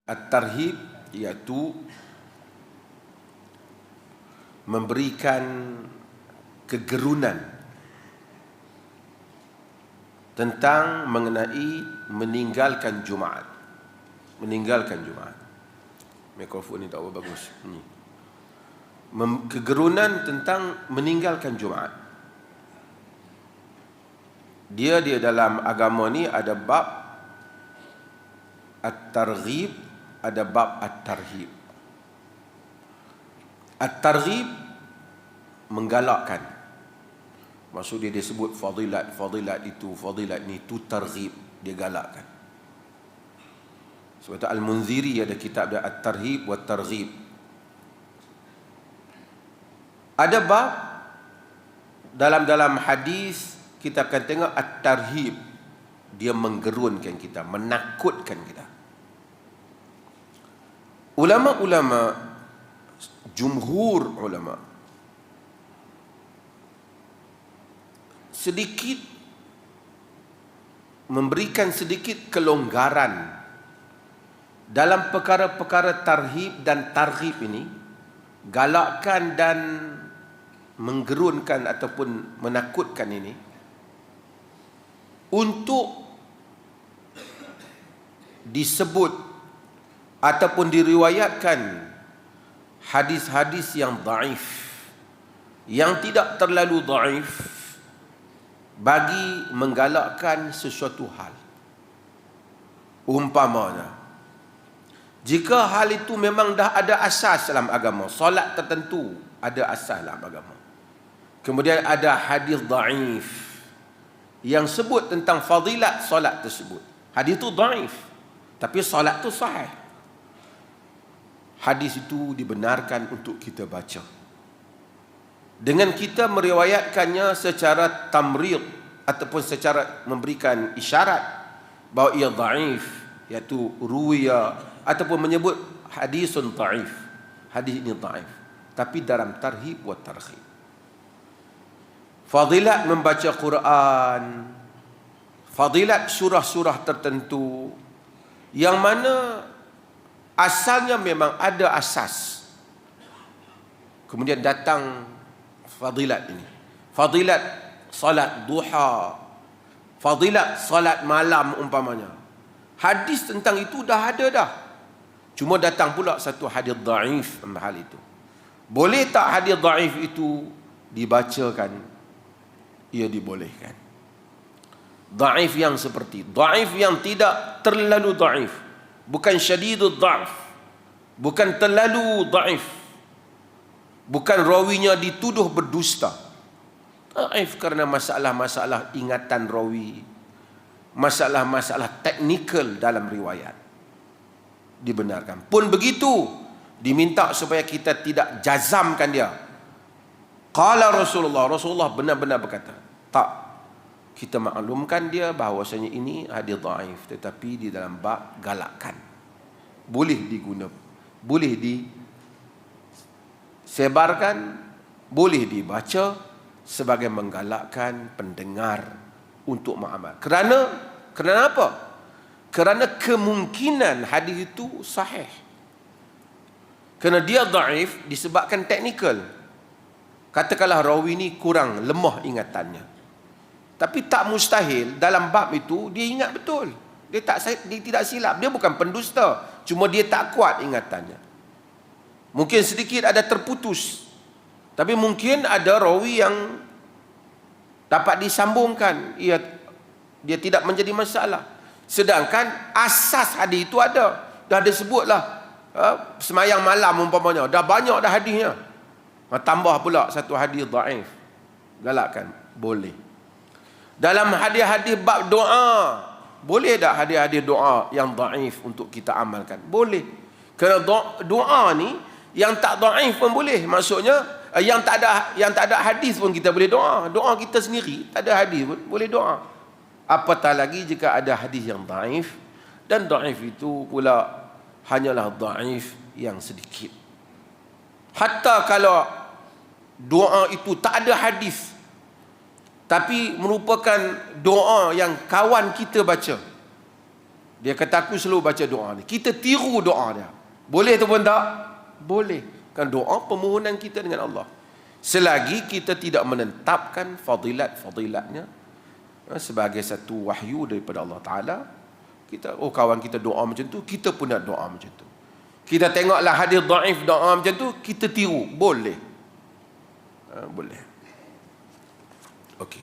At-tarhib iaitu memberikan kegerunan tentang mengenai meninggalkan Jumaat. Meninggalkan Jumaat. Mikrofon ni tak bagus. Ni. Kegerunan tentang meninggalkan Jumaat. Dia dalam agama ni ada bab at-targhib, ada bab at-tarhib. At-targhib menggalakkan. Maksud dia sebut fadilat itu, fadilat ni, tu targhib, dia galakkan. Sebab tu Al-Munziri ada kitab dia At-Tarhib wa Targhib. Ada bab dalam hadis kita akan tengok At-Tarhib, dia menggerunkan kita, menakutkan kita. Ulama-ulama, jumhur ulama, sedikit memberikan sedikit kelonggaran dalam perkara-perkara tarhib dan targhib ini, galakkan dan menggerunkan ataupun menakutkan ini, untuk disebut ataupun diriwayatkan hadis-hadis yang dhaif, yang tidak terlalu dhaif, bagi menggalakkan sesuatu hal. Umpamanya, jika hal itu memang dah ada asas dalam agama, solat tertentu ada asas dalam agama, kemudian ada hadis dhaif yang sebut tentang fadilat solat tersebut. Hadis itu dhaif, tapi solat itu sahih. Hadis itu dibenarkan untuk kita baca, dengan kita meriwayatkannya secara tamrid ataupun secara memberikan isyarat bahawa ia dhaif, iaitu ruwiya, ataupun menyebut hadisun dhaif, hadis ini dhaif, tapi dalam tarhib wa targhib. Fadilat membaca Quran, fadilat surah-surah tertentu yang mana asalnya memang ada asas, kemudian datang fadilat ini, fadilat salat duha, fadilat salat malam umpamanya. Hadis tentang itu dah ada dah, cuma datang pula satu hadis dhaif dalam hal itu. Boleh tak hadis dhaif itu dibacakan? Ia dibolehkan. Dhaif yang seperti, dhaif yang tidak terlalu dhaif, bukan syadidud dha'f, bukan terlalu dhaif, bukan rawinya dituduh berdusta. Dhaif kerana masalah-masalah ingatan rawi, masalah-masalah teknikal dalam riwayat, dibenarkan. Pun begitu, diminta supaya kita tidak jazamkan dia. Qala Rasulullah benar-benar berkata. Tak, kita maklumkan dia bahawasanya ini hadis dhaif, tetapi di dalam bab galakkan, boleh diguna, boleh disebarkan, boleh dibaca sebagai menggalakkan pendengar untuk beramal. Kerana apa? Kerana kemungkinan hadis itu sahih. Kerana dia dhaif disebabkan teknikal. Katakanlah rawi ni kurang, lemah ingatannya, tapi tak mustahil dalam bab itu dia ingat betul. Dia tidak silap. Dia bukan pendusta, cuma dia tak kuat ingatannya. Mungkin sedikit ada terputus, tapi mungkin ada rawi yang dapat disambungkan, dia tidak menjadi masalah. Sedangkan asas hadis itu ada, dah disebutlah semayang malam umpamanya, dah banyak dah hadisnya. Tambah pula satu hadis dhaif, galakkan, boleh. Dalam hadis-hadis bab doa, boleh tak hadis-hadis doa yang dhaif untuk kita amalkan? Boleh. Kerana doa ni yang tak dhaif pun boleh. Maksudnya yang tak ada hadis pun kita boleh doa. Doa kita sendiri tak ada hadis pun boleh doa. Apatah lagi jika ada hadis yang dhaif, dan dhaif itu pula hanyalah dhaif yang sedikit. Hatta kalau doa itu tak ada hadis, tapi merupakan doa yang kawan kita baca, Dia kata aku selalu baca doa ni. Kita tiru doa dia. Boleh ataupun tak? Boleh. Kan doa permohonan kita dengan Allah. Selagi kita tidak menetapkan fadilat-fadilatnya sebagai satu wahyu daripada Allah Ta'ala, kita, oh kawan kita doa macam tu, kita pun nak doa macam tu. Kita tengoklah hadis dhaif doa macam tu, kita tiru. Boleh. Boleh. Okey.